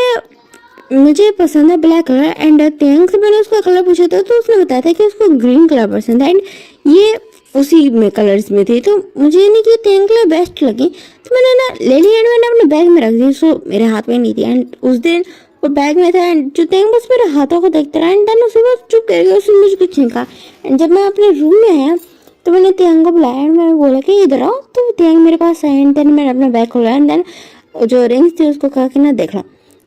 मुझे पसंद है ब्लैक कलर। एंड तेंग से मैंने उसका कलर पूछा था तो उसने बताया था कि उसको ग्रीन कलर पसंद है एंड ये उसी में कलर्स में थी। तो मुझे नहीं कि तेंग कलर बेस्ट लगी, तो मैंने ना ले ली एंड मैंने अपने बैग में रख दी। सो मेरे हाथ में नहीं थी एंड उस दिन वो बैग में था एंड जो तेंग बस मेरे हाथों को देखता रहा एंड देन उसके बाद चुप कर गया, उसने मुझे कुछ नहीं कहा। एंड जब मैं अपने रूम में आया तो मैंने तेंग को बुलाया एंड मैंने बोला कि इधर आओ। तो तेंग मेरे पास आया एंड देन मैंने अपना बैग खोला एंड देन जो रिंग्स थी उसको कहा कि ना देख लो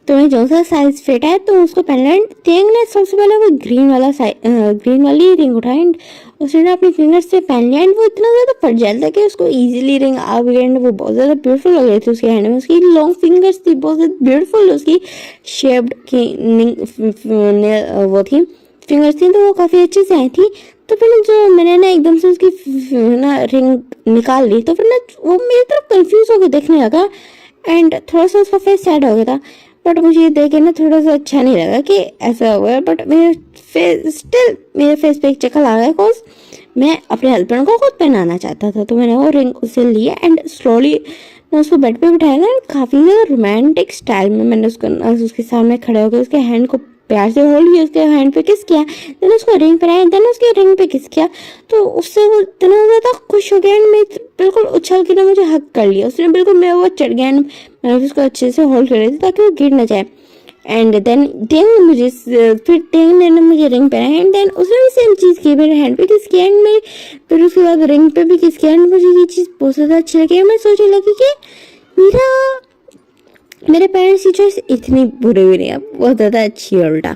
तुम्हें जो सा साइज फिट है तो उसको पहन लो। एंड तेंग ने सबसे पहले वो ग्रीन वाली रिंग उठाई एंड उसने ना अपनी फिंगर्स से पहन लिया एंड वो इतना ज़्यादा फट था कि उसको इजीली रिंग आ गई एंड वो बहुत ज़्यादा ब्यूटीफुल लग रही थी उसके हैंड में। उसकी लॉन्ग फिंगर्स थी, बहुत ज़्यादा ब्यूटीफुल उसकी शेप्ड की वो थी फिंगर्स थी, तो वो काफ़ी अच्छे से आई थी। तो फिर मैंने ना एकदम से उसकी ना रिंग निकाल ली तो फिर ना वो मेरी तरफ कंफ्यूज होकर देखने लगा एंड थोड़ा सा उसका फेस सैड हो गया था। बट मुझे ये देख के ना थोड़ा सा अच्छा नहीं लगा कि ऐसा हुआ है। बट मेरे फेस पे एक चक्कर आ गया बिकॉज मैं अपने हस्बैंड को खुद पहनाना चाहता था। तो मैंने वो रिंग उससे लिया एंड स्लोली मैं उसको बेड पे बिठाया एंड काफ़ी ज़्यादा रोमांटिक स्टाइल में मैंने उसके सामने खड़े होकर उसके हैंड को प्यार से होल्ड किया, उसके हैंड पे किस किया, देन उसको रिंग पहनाया, देन उसके रिंग पे किस किया। तो उससे वो इतना ज़्यादा खुश हो गया एंड मैं बिल्कुल उछल के ना मुझे हक कर लिया। उसने बिल्कुल मेरे वो चढ़ गया एंड मैंने उसको अच्छे से होल्ड कर रही थी ताकि वो गिर ना जाए। एंड देन टेंग ने मुझे रिंग पहनाया एंड देन उसने भी सेम चीज़ की, मेरे हैंड पे किस किया एंड मैं फिर उसके बाद रिंग पे भी किस किया एंड मुझे ये चीज़ बहुत ज़्यादा अच्छी लगी। मैं सोचने लगी कि मेरे पेरेंट्स की चॉइस इतनी बुरी भी नहीं है, बहुत ज़्यादा अच्छी है उल्टा।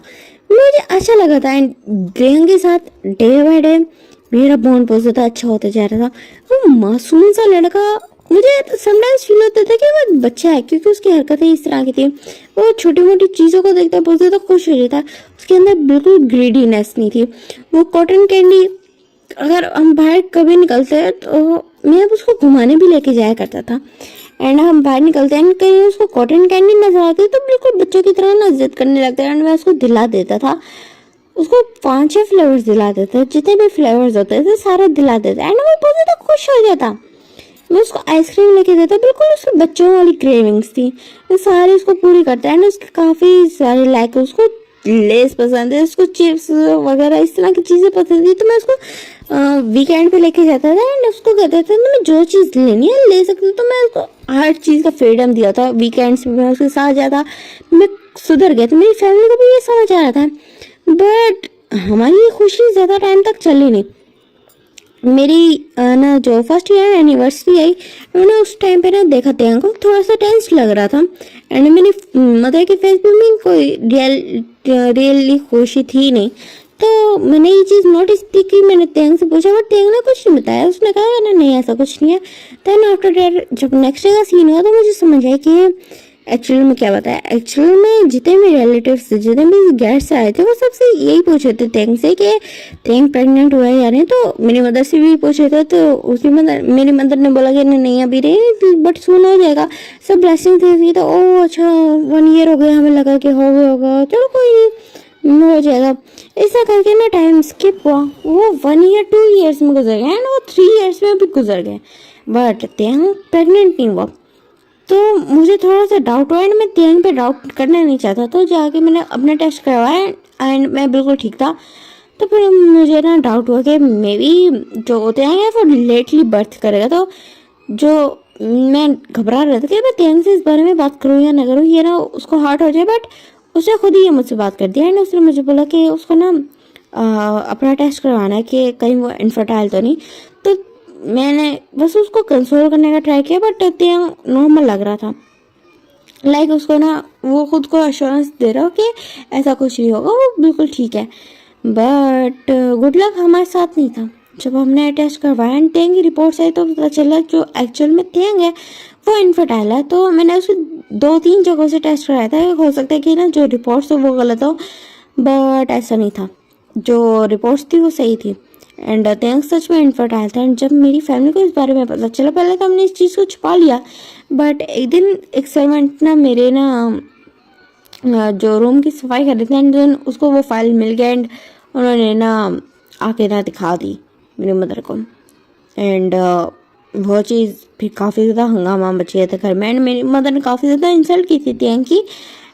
मुझे अच्छा लगा था एंड टेंग के साथ डे बाय डे मेरा बॉन्ड बहुत ज़्यादा अच्छा होता जा रहा था। वो मासूम सा लड़का, मुझे समटाइम्स फील होता था कि वो बच्चा है क्योंकि उसकी हरकतें इस तरह की थी। वो छोटी मोटी चीज़ों को देखता बहुत ज़्यादा खुश हो जाता, उसके अंदर बिल्कुल ग्रीडीनेस नहीं थी। वो कॉटन कैंडी अगर हम बाहर कभी निकलते हैं तो मैं उसको घुमाने भी लेके जाया करता था एंड हम बाहर निकलते हैं कहीं उसको कॉटन कैंडी नजर आती तो बिल्कुल बच्चों की तरह ना जिद करने लगता है एंड मैं उसको दिला देता था। उसको 5-6 फ्लेवर्स दिला देता, जितने भी फ्लेवर्स होते थे सारे दिला देता एंड वो बहुत ज़्यादा खुश हो जाता। मैं उसको आइसक्रीम लेके देता, बिल्कुल उसके बच्चों वाली क्रेविंग्स थी, मैं सारी उसको पूरी करता एंड उसके काफ़ी सारे लाइक उसको लेस पसंद है, उसको चिप्स वगैरह इस तरह की चीज़ें पसंद थी। तो मैं उसको वीकेंड पे लेके जाता था एंड उसको कहता था मैंने जो चीज़ लेनी है ले सकती हूँ। तो मैं उसको हर चीज़ का फ्रीडम दिया था। वीकेंड्स में मैं उसके साथ जाता, मैं सुधर गया तो मेरी फैमिली को भी ये समझ आ रहा था। बट हमारी ये खुशी ज़्यादा टाइम तक चली नहीं। मेरी ना जो फर्स्ट ईयर एनिवर्सरी आई मैंने उस टाइम पे ना देखा तेंग को थोड़ा सा टेंस लग रहा था एंड मेरी मदर के फेस पे में कोई रियली खुशी थी नहीं। तो मैंने ये चीज़ नोटिस की कि मैंने तेंग से पूछा बट तेंग ने कुछ नहीं बताया। उसने कहा ना नहीं ऐसा कुछ नहीं है। देन आफ्टर डेट जब नेक्स्ट डे का सीन हुआ तो मुझे समझ आया कि एक्चुअली में क्या बताया, एक्चुअली में जितने भी रिलेटिव्स थे, जितने भी गेस्ट्स आए थे, वो सबसे यही पूछे थे तेंग से कि तेंग प्रेग्नेंट हुआ है या नहीं। तो मेरी मदर से भी पूछे थे, तो उसकी मदर, मेरी मदर ने बोला कि नहीं अभी नहीं, बट सुन हो जाएगा, सब ब्लेसिंग थी। तो ओ अच्छा 1 ईयर हो गया, हमें लगा कि हो गया होगा, चलो कोई नहीं हो जाएगा। ऐसा करके ना टाइम स्किप हुआ, वो 1 ईयर 2 ईयर्स में गुजर गया एंड वो 3 ईयर्स में भी गुजर गए, बट तेंग प्रेग्नेंट नहीं हुआ। तो मुझे थोड़ा सा डाउट हुआ एंड मैं तेंग पे डाउट करना नहीं चाहता, तो जाके मैंने अपना टेस्ट करवाया एंड मैं बिल्कुल ठीक था। तो फिर मुझे ना डाउट हुआ कि मे बी जो तेंग है वो लेटली बर्थ करेगा। तो जो मैं घबरा रहा था कि मैं तेंग से इस बारे में बात करूँ या ना करूँ, ये ना उसको हार्ट हो जाए, बट उसने खुद ही ये मुझसे बात कर दिया एंड उसने मुझे बोला कि उसको ना अपना टेस्ट करवाना है कि कहीं वो इनफर्टाइल तो नहीं। तो मैंने बस उसको कंसोल करने का ट्राई किया, बट तेंग नॉर्मल लग रहा था, लाइक उसको ना वो खुद को अश्योरेंस दे रहा हो कि ऐसा कुछ नहीं होगा, वो बिल्कुल ठीक है। बट गुड लक हमारे साथ नहीं था। जब हमने टेस्ट करवाया एंड तेंग की रिपोर्ट्स आई तो पता चला जो एक्चुअल में तेंग है वो इनफर्टाइल है। तो मैंने उसको 2-3 जगहों से टेस्ट कराया था, हो सकता है कि ना जो रिपोर्ट्स हो वो गलत हो, बट ऐसा नहीं था, जो रिपोर्ट्स थी वो सही थी एंड तेंग सच में इनफर्टाइल था। एंड जब मेरी फैमिली को इस बारे में पता चला, पहले तो हमने इस चीज़ को छुपा लिया, बट एक दिन एक सर्वेंट ना मेरे ना जो रूम की सफाई कर रहे थे एंड देन उसको वो फाइल मिल गया एंड उन्होंने ना आके ना दिखा दी मेरी मदर को एंड वो चीज़ फिर काफ़ी ज़्यादा हंगामा मच गया था घर में एंड मेरी मदर ने काफ़ी ज़्यादा इंसल्ट की थी तेंग की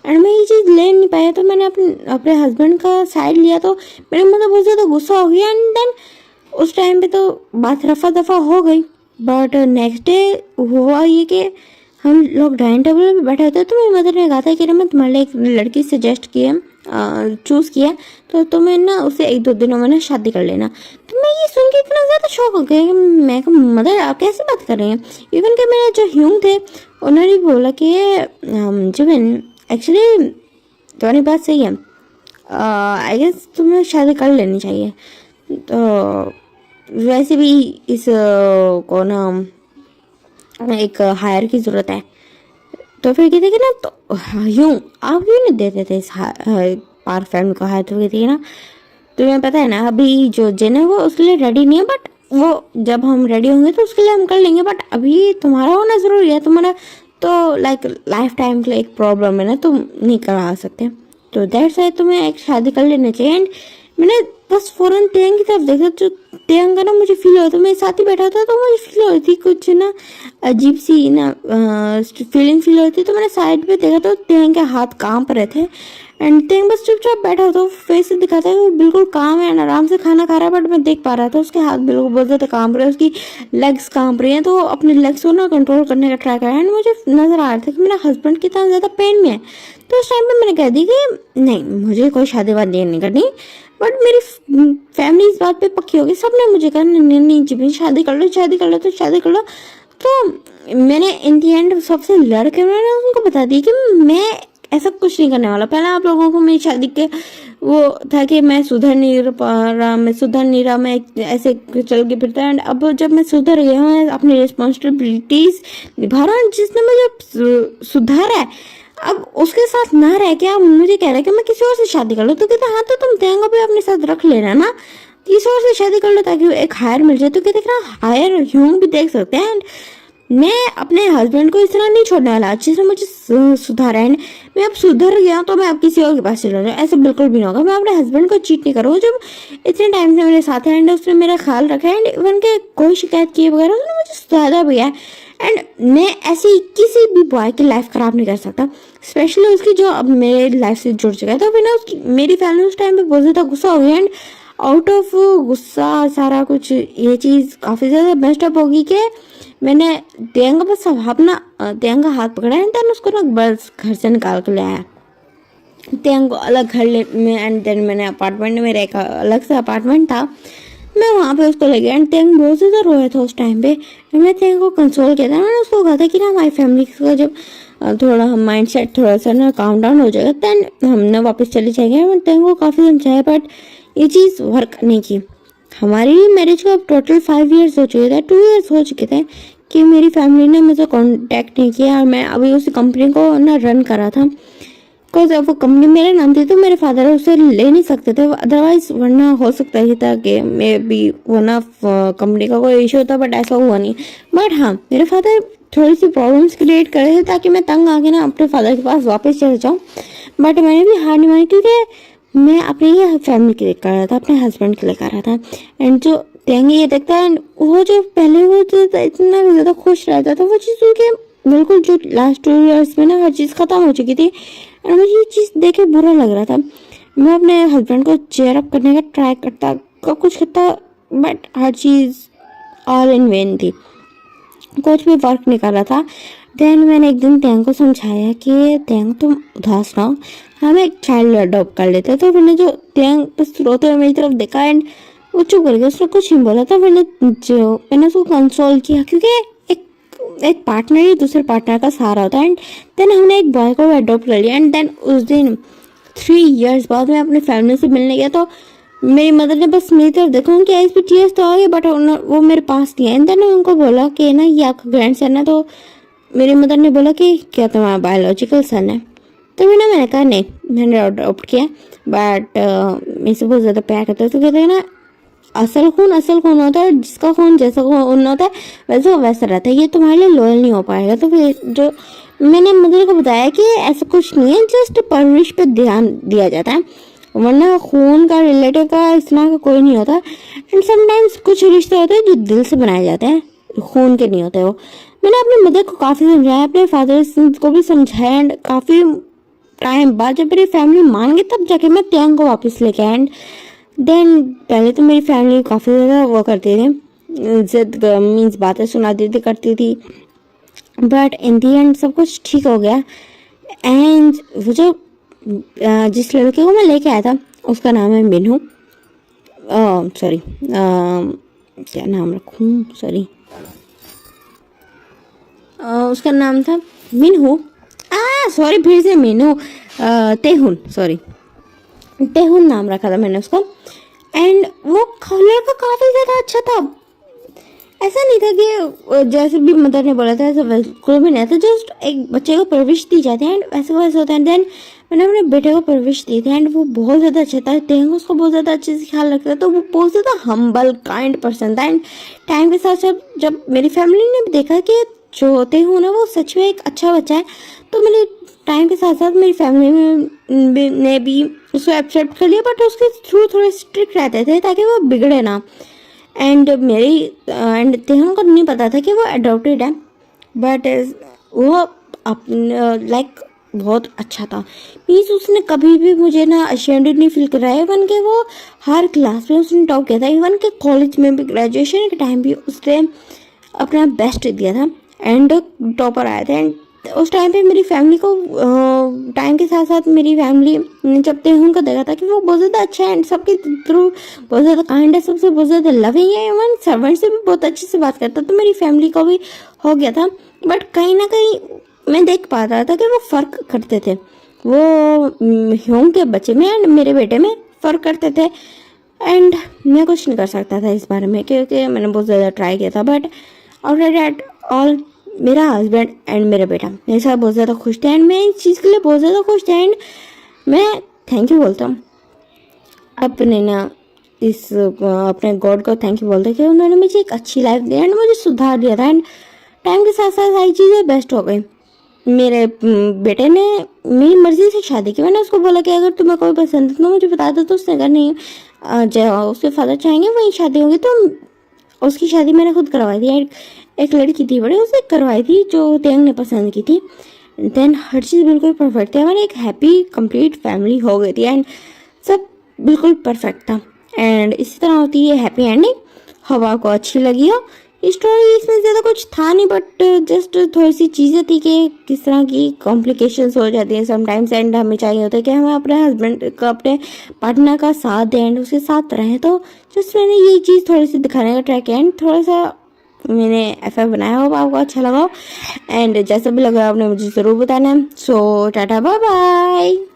एंड मैं ये चीज़ ले नहीं पाया। तो मैंने अपने हस्बैंड का साइड लिया, तो मेरी मदर बहुत ज़्यादा गुस्सा हो गया एंड देन उस टाइम पे तो बात रफा दफा हो गई। बट नेक्स्ट डे हुआ ये कि हम लोग डाइनिंग टेबल पे बैठे होते, तो मेरी मदर ने कहा था कि ना मैं तुम्हारे लिए एक लड़की सजेस्ट की है, चूज़ किया, तो तुम्हें ना उसे 1-2 दिनों में ना शादी कर लेना। तो मैं ये सुन के इतना ज़्यादा शौक हो गया कि मैं कहा मदर आप कैसे बात कर रही हैं। इवन कि मेरे जो ह्यूंग थे उन्होंने बोला कि जिमिन एक्चुअली तुम्हारी बात सही है, आई गेस तुम्हें शादी कर लेनी चाहिए। तो वैसे भी इस को ना एक हायर की ज़रूरत है। तो फिर कहते कि ना तो यूँ आप क्यों नहीं देते थे इस पार फैमिली को हायर। तो कहती है ना तुम्हें पता है ना अभी जो जिन है वो उसके लिए रेडी नहीं है, बट वो जब हम रेडी होंगे तो उसके लिए हम कर लेंगे, बट अभी तुम्हारा होना ज़रूरी है। तुम्हारा तो लाइक लाइफ टाइम के लिए एक प्रॉब्लम है ना, तुम नहीं करा सकते, तो दैट्स वाई तुम्हें एक शादी कर लेनी चाहिए। एंड मैंने बस फौरन तेंग की तरफ देखा, जो तेंग का ना मुझे फील होता, मेरे साथ ही बैठा था तो मुझे फील होती थी कुछ ना अजीब सी ना फीलिंग फील होती। तो मैंने साइड पे देखा तो तेंग के हाथ कांप रहे थे एंड तेंग बस चुपचाप बैठा हो, तो फेस दिखाता है वो बिल्कुल काम है एंड आराम से खाना खा रहा है, बट मैं देख पा रहा था उसके हाथ बिल्कुल बहुत ज़्यादा कांप रहे हैं, उसकी लेग्स कांप रही हैं। तो अपने लेग्स को ना कंट्रोल करने का ट्राई करा एंड मुझे नज़र आ रहा था कि मेरा हस्बैंड कितना ज़्यादा पेन में है। तो उस टाइम पे मैंने कह दी कि नहीं मुझे कोई शादी वादी नहीं करनी, बट मेरी फैमिली इस बात पे पक्की हो गई, सबने मुझे कहा नहीं नहीं जी शादी कर लो, शादी कर लो, तो शादी कर लो। तो मैंने इन दी एंड सबसे लड़ के मैंने उनको बता दी कि मैं ऐसा कुछ नहीं करने वाला। पहले आप लोगों को मेरी शादी के वो था कि मैं सुधर नहीं पा रहा, मैं सुधर नहीं रहा, मैं ऐसे चल के फिरता एंड अब जब मैं सुधर गया हूँ, अपनी रिस्पॉन्सिबिलिटीज निभा रहा हूँ, जिसने मुझे सुधारा है, अब उसके साथ ना रह के आप मुझे कह रहे हैं कि मैं किसी और से शादी कर लो। तो कहते हाँ तो तुम तेंगा भी अपने साथ रख लेना ना, किसी और से शादी कर लो ताकि एक हायर मिल जाए। तो कहते ना हायर ह्यूंग भी देख सकते हैं एंड मैं अपने हस्बैंड को इस तरह नहीं छोड़ने वाला, अच्छे से मुझे सुधारा एंड मैं अब सुधर गया तो मैं अब किसी और के पास चला जाऊँ, ऐसा बिल्कुल भी नहीं होगा। मैं अपने हस्बैंड को चीट नहीं करूँगा, जब इतने टाइम से मेरे साथ है एंड उसने मेरा ख्याल रखा है एंड इवन के कोई शिकायत किए वगैरह उसने मुझे सुधारा भी है एंड मैं ऐसी किसी भी बॉय की लाइफ ख़राब नहीं कर सकता, स्पेशली उसकी जो अब मेरे लाइफ से जुड़ चुका है। तो फिर ना उसकी मेरी फैमिली उस टाइम पे बहुत ज़्यादा गुस्सा हो गई एंड आउट ऑफ गुस्सा सारा कुछ ये चीज़ काफ़ी ज़्यादा बेस्ट अप होगी कि मैंने तेंगा बस अपना तेंगा हाथ पकड़ा एंड देन उसको ना बस घर से निकाल कर ले आया। तेंग को अलग घर ले में एंड देन मैंने अपार्टमेंट में, मेरा एक अलग से अपार्टमेंट था, मैं वहाँ पे उसको ले गया एंड तेंग बहुत ज़्यादा रोया था उस टाइम पे। मैं तेंग को कंसोल किया था, मैंने उसको कहा था कि ना हमारी फैमिली का जब थोड़ा माइंड सेट थोड़ा सा ना काम डाउन हो जाएगा दैन हम ना वापस चले जाएंगे। मैं तेंग को काफ़ी समझाया बट ये चीज़ वर्क नहीं की। हमारी मैरिज को अब टोटल 5 ईयर्स हो चुके थे, 2 ईयर्स हो चुके थे, कि मेरी फैमिली ने मुझे कांटेक्ट नहीं किया। मैं अभी उस कंपनी को ना रन कर रहा था, बिकॉज वो कंपनी मेरे नाम थी तो मेरे फादर उसे ले नहीं सकते थे, अदरवाइज वरना हो सकता ही था कि मे बी वरना कंपनी का कोई इशू होता, बट ऐसा हुआ नहीं। बट हाँ, मेरे फादर थोड़ी सी प्रॉब्लम्स क्रिएट कर रहे थे ताकि मैं तंग आके ना अपने फादर के पास वापस चले जाऊँ। बट मैंने भी हार नहीं मानी, क्योंकि मैं अपनी ही फैमिली के लिए कर रहा था, अपने हस्बैंड के लिए कर रहा था। एंड जो देंगे ये देखता है, वो जो पहले वो जो इतना ज़्यादा खुश रहता था, वो चीज़ उनके बिल्कुल जो लास्ट 2 ईयर्स में ना हर चीज़ ख़त्म हो चुकी थी। और मुझे ये चीज़ देख के बुरा लग रहा था। मैं अपने हस्बैंड को चेयर अप करने का ट्राई करता, कुछ करता, but her cheese all in when थी, कुछ भी वर्क नहीं कर रहा था। देन मैंने एक दिन त्यांग को समझाया कि त्यांग तुम उदास ना हो, हम एक चाइल्ड अडॉप्ट कर लेते। तो मैंने जो त्यांग बस रोते हुए मेरी तरफ देखा एंड वो चुप कर गया, उसने कुछ नहीं बोला। तो मैंने उसको कंसोल किया, क्योंकि एक पार्टनर ही दूसरे पार्टनर का सहारा होता है। एंड देन हमने एक बॉय को अडॉप्ट कर लिया। एंड देन उस दिन 3 इयर्स बाद मैं अपनी फैमिली से मिलने गया, तो मेरी मदर ने बस मेरी तरफ देखा, उनके आइज पे टीयर्स तो आ गए, बट वो मेरे पास नहीं है। एंड देन उनको बोला कि ना ये आपका ग्रैंड सन है। तो मेरी मदर ने बोला कि क्या तुम्हारा बायोलॉजिकल सन है? तो मैंने कहा नहीं, मैंने अडॉप्ट किया, बट मेरे से बहुत ज़्यादा प्यार करते हैं। तो कहते हैं ना, असल खून होता है, जिसका खून जैसा खून होता है वैसा वैसा रहता है, ये तुम्हारे लिए लॉयल नहीं हो पाएगा। तो फिर जो मैंने मदर को बताया कि ऐसा कुछ नहीं है, जस्ट परवरिश पे ध्यान दिया जाता है, वरना खून का रिलेटिव का इस तरह का कोई नहीं होता। एंड समटाइम्स कुछ रिश्ते होते हैं जो दिल से बनाए जाते हैं, खून के नहीं होते वो। मैंने अपनी मदर को काफ़ी समझाया, अपने फादर को भी समझाया। एंड काफ़ी टाइम बाद जब मेरी फैमिली मान गई, तब जाके मैं त्यांग को वापस लेके आया। एंड देन पहले तो मेरी फैमिली काफ़ी ज़्यादा वो करती थी, इज्जत मीन्स बातें सुनाती थी, करती थी, बट इन दी एंड सब कुछ ठीक हो गया। एंड वो जो जिस लड़के को मैं लेके आया था उसका नाम है मिनू, सॉरी क्या नाम रखूँ, सॉरी उसका नाम था मिनहू, सॉरी फिर से मीनू, तेहुन, सॉरी तेहुन नाम रखा था मैंने उसको। एंड वो लड़का काफ़ी ज़्यादा अच्छा था, ऐसा नहीं था कि जैसे भी मदर ने बोला था ऐसा बिल्कुल भी नहीं था। जस्ट एक बच्चे को परवरिश दी जाती है एंड वैसे वैसे होता है। देन मैंने अपने बेटे को परवरिश दी थी एंड वो बहुत ज़्यादा अच्छा था, तेंग उसको बहुत ज़्यादा अच्छे से ख्याल रखता था। तो वो बहुत ज़्यादा हम्बल काइंड पर्सन था। एंड टाइम के साथ जब मेरी फैमिली ने देखा कि जो तेहुन है वो सच में एक अच्छा बच्चा है, तो मैंने टाइम के साथ साथ मेरी फैमिली ने भी उसको एक्सेप्ट कर लिया, बट उसके थ्रू थोड़े स्ट्रिक्ट रहते थे ताकि वो बिगड़े ना। एंड तेहुन को नहीं पता था कि वो अडॉप्टेड है, बट वो लाइक बहुत अच्छा था। मीन्स उसने कभी भी मुझे ना अशेम्ड नहीं फील कराया। इवन के वो हर क्लास में उसने टॉप किया था, इवन के कॉलेज में भी, ग्रेजुएशन के टाइम भी उसने अपना बेस्ट दिया था एंड टॉपर आए थे। एंड उस टाइम पे मेरी फैमिली को टाइम के साथ साथ मेरी फैमिली ने जब तेहुन को देखा था कि वो बहुत ज़्यादा अच्छा है एंड सबके थ्रू बहुत ज़्यादा काइंड है, सबसे बहुत ज़्यादा लविंग है, इवन सर्वेंट से भी बहुत अच्छे से बात करता, तो मेरी फैमिली को भी हो गया था। बट कहीं ना कहीं मैं देख पा रहा था कि वो फ़र्क करते थे, वो ह्यूम के बच्चे में एंड मेरे बेटे में फ़र्क करते थे। एंड मैं कुछ नहीं कर सकता था इस बारे में, क्योंकि मैंने बहुत ज़्यादा ट्राई किया था। बट आफ्टर दैट ऑल मेरा हस्बैंड एंड मेरा बेटा मेरे साथ बहुत ज़्यादा खुश थे एंड मैं इस चीज़ के लिए बहुत ज़्यादा खुश थे। एंड मैं थैंक यू बोलता हूँ अपने ना अपने गॉड को थैंक यू बोलते कि उन्होंने मुझे एक अच्छी लाइफ दी एंड मुझे सुधार दिया था। एंड टाइम के साथ साथ सारी चीज़ें बेस्ट हो गई। मेरे बेटे ने मेरी मर्ज़ी से शादी की। मैंने उसको बोला कि अगर तुम्हें कोई पसंद है तो मुझे बता दो, तो उसने कहा नहीं, उसके फादर चाहेंगे वही शादी होगी। तो उसकी शादी मैंने खुद करवाई थी। एक लड़की थी बड़ी, उसे करवाई थी जो तेंग ने पसंद की थी। देन हर चीज़ बिल्कुल परफेक्ट थी, हमारी एक हैप्पी कंप्लीट फैमिली हो गई थी एंड सब बिल्कुल परफेक्ट था। एंड इसी तरह होती है हैप्पी एंडिंग। हवा को अच्छी लगी हो स्टोरी, इसमें ज़्यादा कुछ था नहीं, बट जस्ट थोड़ी सी चीज़ें थी कि किस तरह की कॉम्प्लिकेशंस हो जाती है समटाइम्स। एंड हमें चाहिए होता है कि हमें अपने हस्बैंड का, अपने पार्टनर का साथ दें एंड उसके साथ रहें। तो जस्ट मैंने ये चीज़ थोड़ी सी दिखाने का ट्राई किया एंड थोड़ा सा मैंने एफआई बनाया हो, आपको अच्छा लगा हो। एंड जैसा भी लगा आपने मुझे ज़रूर बताना है। सो टाटा बाय बाय।